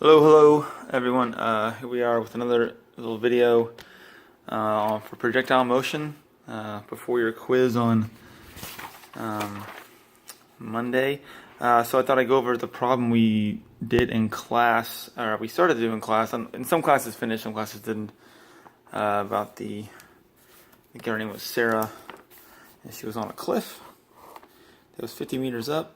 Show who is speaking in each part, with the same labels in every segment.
Speaker 1: Hello everyone. Here we are with another little video for projectile motion before your quiz on Monday. So I thought I'd go over the problem we did in class, or we started to do in class. In some classes finished, some classes didn't. About I think her name was Sarah, and she was on a cliff. It was 50 meters up,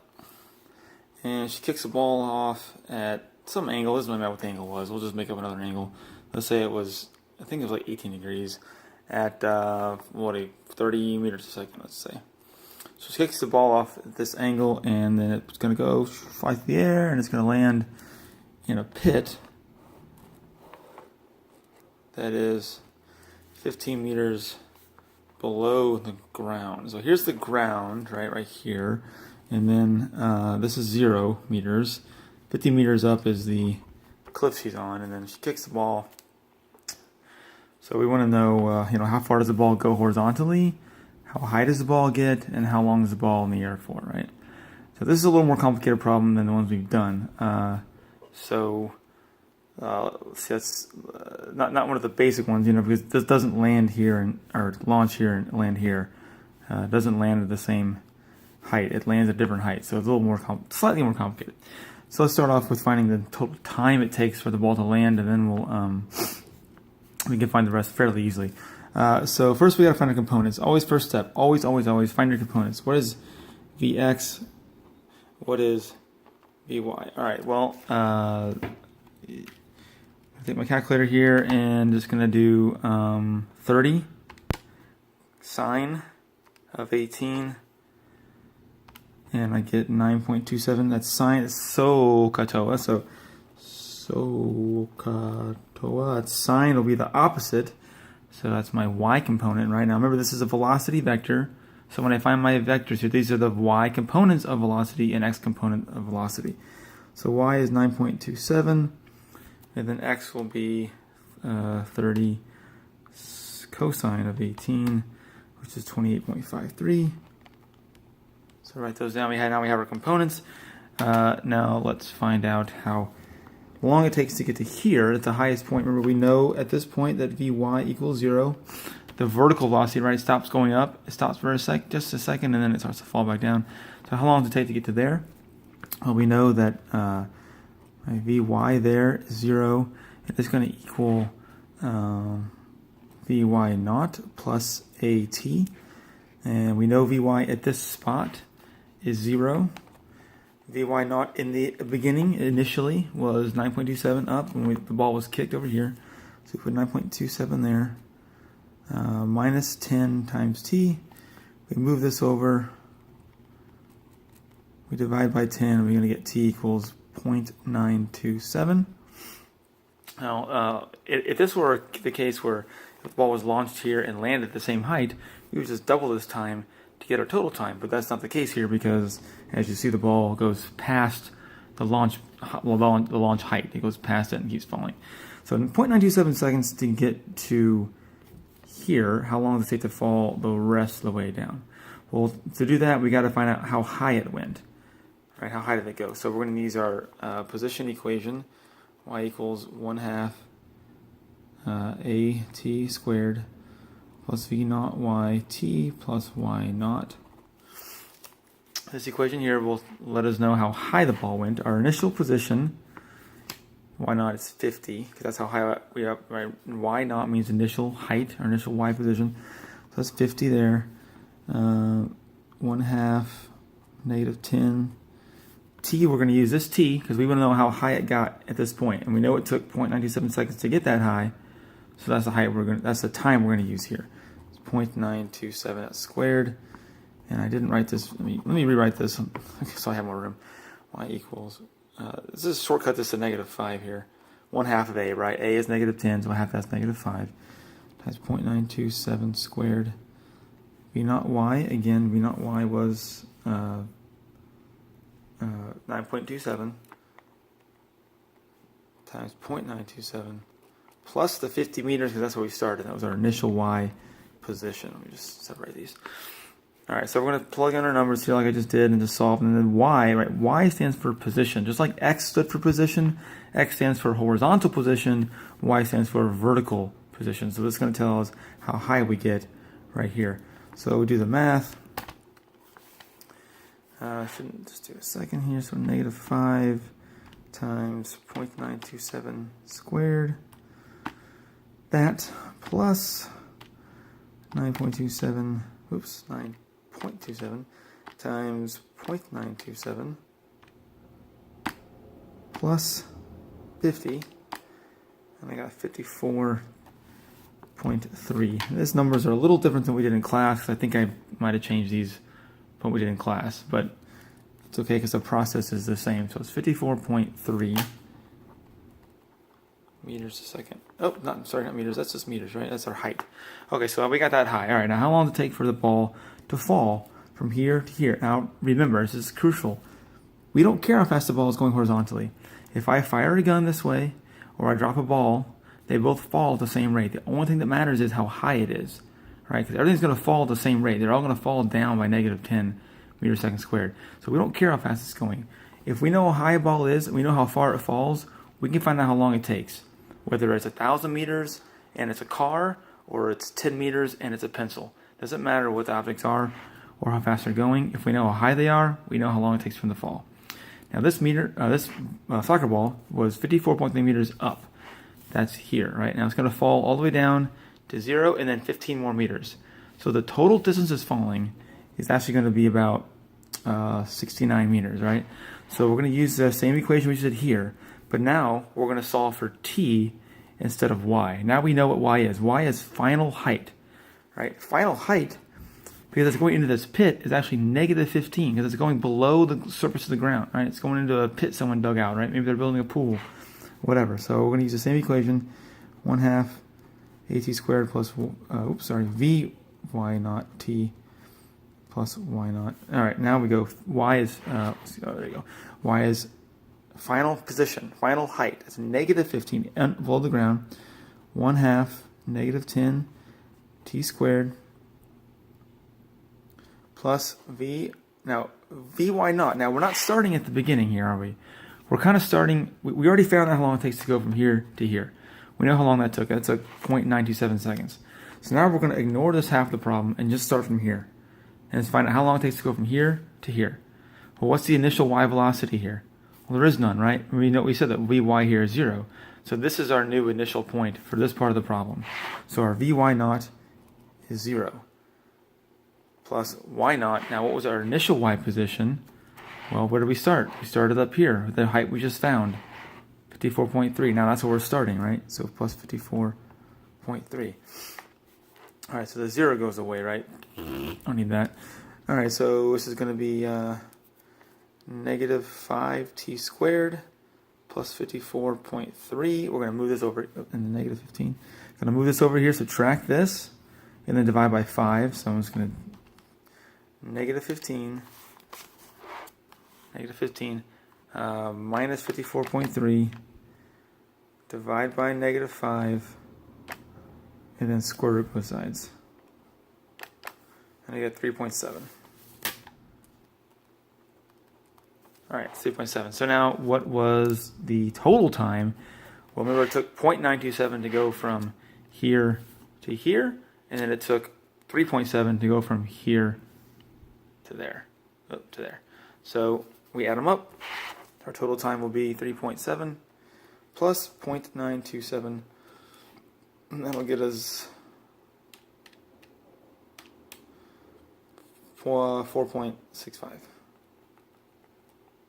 Speaker 1: and she kicks the ball off at some angle. This doesn't matter what the angle was. We'll just make up another angle. Let's say it was, I think it was like 18 degrees at 30 meters a second, let's say. So she kicks the ball off at this angle, and then it's going to go fly through the air, and it's going to land in a pit that is 15 meters below the ground. So here's the ground, right here, and then this is 0 meters. 50 meters up is the cliff she's on, and then she kicks the ball. So we want to know, how far does the ball go horizontally, how high does the ball get, and how long is the ball in the air for, right? So this is a little more complicated problem than the ones we've done. See, that's not one of the basic ones, because this doesn't land here or launch here and land here. It doesn't land at the same height. It lands at different heights, so it's a little more slightly more complicated. So let's start off with finding the total time it takes for the ball to land, and then we can find the rest fairly easily. So first we got to find our components. Always first step. Always find your components. What is Vx? What is Vy? All right. Well, I take my calculator here and just gonna do 30 sine of 18. And I get 9.27. That's sine. It's SOHCAHTOA. So SOHCAHTOA. That's sine will be the opposite. So that's my y component right now. Remember, this is a velocity vector. So when I find my vectors here, these are the y components of velocity and x component of velocity. So y is 9.27, and then x will be 30 cosine of 18, which is 28.53. So write those down. Now we have our components. Now let's find out how long it takes to get to here at the highest point. Remember, we know at this point that Vy equals 0. The vertical velocity, right, stops going up. It stops for just a second, and then it starts to fall back down. So how long does it take to get to there? Well, we know that my Vy there is 0. It is going to equal Vy naught plus At. And we know Vy at this spot is 0. Vy naught in the beginning initially was 9.27 up when the ball was kicked over here. So we put 9.27 there. Minus 10 times t. We move this over. We divide by 10. We're going to get t equals 0.927. Now, if this were the case where the ball was launched here and landed at the same height, we would just double this time to get our total time, but that's not the case here because, as you see, the ball goes past the launch height. It goes past it and keeps falling. So in 0.927 seconds to get to here, how long does it take to fall the rest of the way down? Well, to do that, we got to find out how high it went. Right? How high did it go? So we're going to use our position equation. Y equals 1/2 at squared plus v naught yt plus y naught. This equation here will let us know how high the ball went. Our initial position, y naught is 50, because that's how high we are. Right? Y naught means initial height, our initial y position. So that's 50 there. 1/2 negative 10. T, we're going to use this t because we want to know how high it got at this point, and we know it took 0.97 seconds to get that high. So that's the height that's the time we're going to use here. 0.927, that's squared. And I didn't write this. Let me rewrite this so I have more room. Y equals, this is shortcut this to -5 here. 1/2 of a, right? A is -10, so 1/2 that's -5. Times 0.927 squared. V naught y, again, V naught y was 9.27 times 0.927 plus the 50 meters, because that's where we started. That was our initial y position. Let me just separate these. All right, so we're going to plug in our numbers here like I just did and just solve. And then y, right? Y stands for position. Just like x stood for position, x stands for horizontal position, y stands for vertical position. So this is going to tell us how high we get right here. So we do the math. Shouldn't just do a second here. So negative 5 times 0.927 squared. That plus 9.27, oops, 9.27 times 0.927 plus 50, and I got 54.3. These numbers are a little different than we did in class. I think I might have changed these from what we did in class, but it's okay because the process is the same. So it's 54.3 meters a second. Oh, sorry, not meters. That's just meters, right? That's our height. Okay, so we got that high. All right, now how long does it take for the ball to fall from here to here? Now, remember, this is crucial. We don't care how fast the ball is going horizontally. If I fire a gun this way or I drop a ball, they both fall at the same rate. The only thing that matters is how high it is, right? Because everything's going to fall at the same rate. They're all going to fall down by negative 10 meters per second squared. So we don't care how fast it's going. If we know how high a ball is and we know how far it falls, we can find out how long it takes. Whether it's 1,000 meters and it's a car, or it's 10 meters and it's a pencil. Doesn't matter what the objects are or how fast they're going. If we know how high they are, we know how long it takes from the fall. Now this soccer ball was 54.3 meters up. That's here, right? Now it's going to fall all the way down to 0 and then 15 more meters. So the total distance it's falling is actually going to be about 69 meters, right? So we're going to use the same equation we did here. But now we're going to solve for t instead of y. Now we know what y is. Y is final height, right? Final height, because it's going into this pit, is actually negative 15 because it's going below the surface of the ground, right? It's going into a pit someone dug out, right? Maybe they're building a pool, whatever. So we're going to use the same equation, 1/2 at squared plus, v y naught t plus y naught. All right, now we go, y is, there you go. Y is final position, final height. It's negative 15 below the ground. 1/2 negative 10 t squared plus v. Now vy naught. Now we're not starting at the beginning here, are we? We're kind of starting. We already found out how long it takes to go from here to here. We know how long that took. That took 0.927 seconds. So now we're going to ignore this half of the problem and just start from here, and let's find out how long it takes to go from here to here. Well, what's the initial y velocity here? Well, there is none, right? We said that Vy here is 0. So this is our new initial point for this part of the problem. So our Vy naught is 0. Plus y naught. Now what was our initial y position? Well, where did we start? We started up here with the height we just found. 54.3. Now that's where we're starting, right? So plus 54.3. Alright, so the 0 goes away, right? Don't need that. Alright, so this is going to be negative 5t squared plus 54.3. We're going to move this over in the negative 15. Going to move this over here, subtract this, and then divide by 5. So I'm just going to negative 15 minus 54.3 divide by negative 5, and then square root both sides. And I get 3.7. Alright, 3.7. So now what was the total time? Well, remember it took 0.927 to go from here to here, and then it took 3.7 to go from here to there. To there. So we add them up. Our total time will be 3.7 plus 0.927, and that'll get us 4.65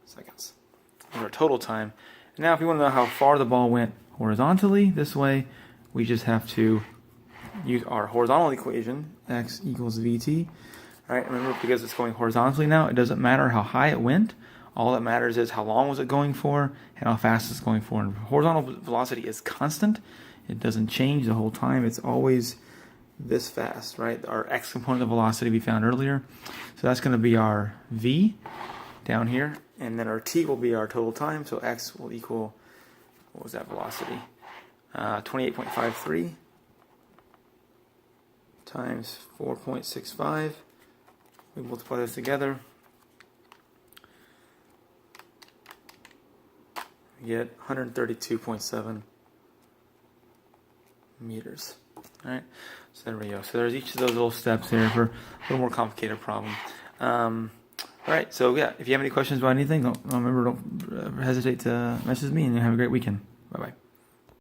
Speaker 1: seconds. That's our total time. And now if we want to know how far the ball went horizontally this way, we just have to use our horizontal equation, x equals vt. Alright, remember, because it's going horizontally now, it doesn't matter how high it went. All that matters is how long was it going for and how fast it's going for. And horizontal velocity is constant. It doesn't change the whole time. It's always this fast, right? Our x component of velocity we found earlier. So that's going to be our v down here. And then our t will be our total time. So x will equal, what was that velocity? 28.53 times 4.65. We multiply this together. We get 132.7 meters. All right, so there we go. So there's each of those little steps here for a little more complicated problem. All right, so yeah, if you have any questions about anything, don't hesitate to message me, and have a great weekend. Bye-bye.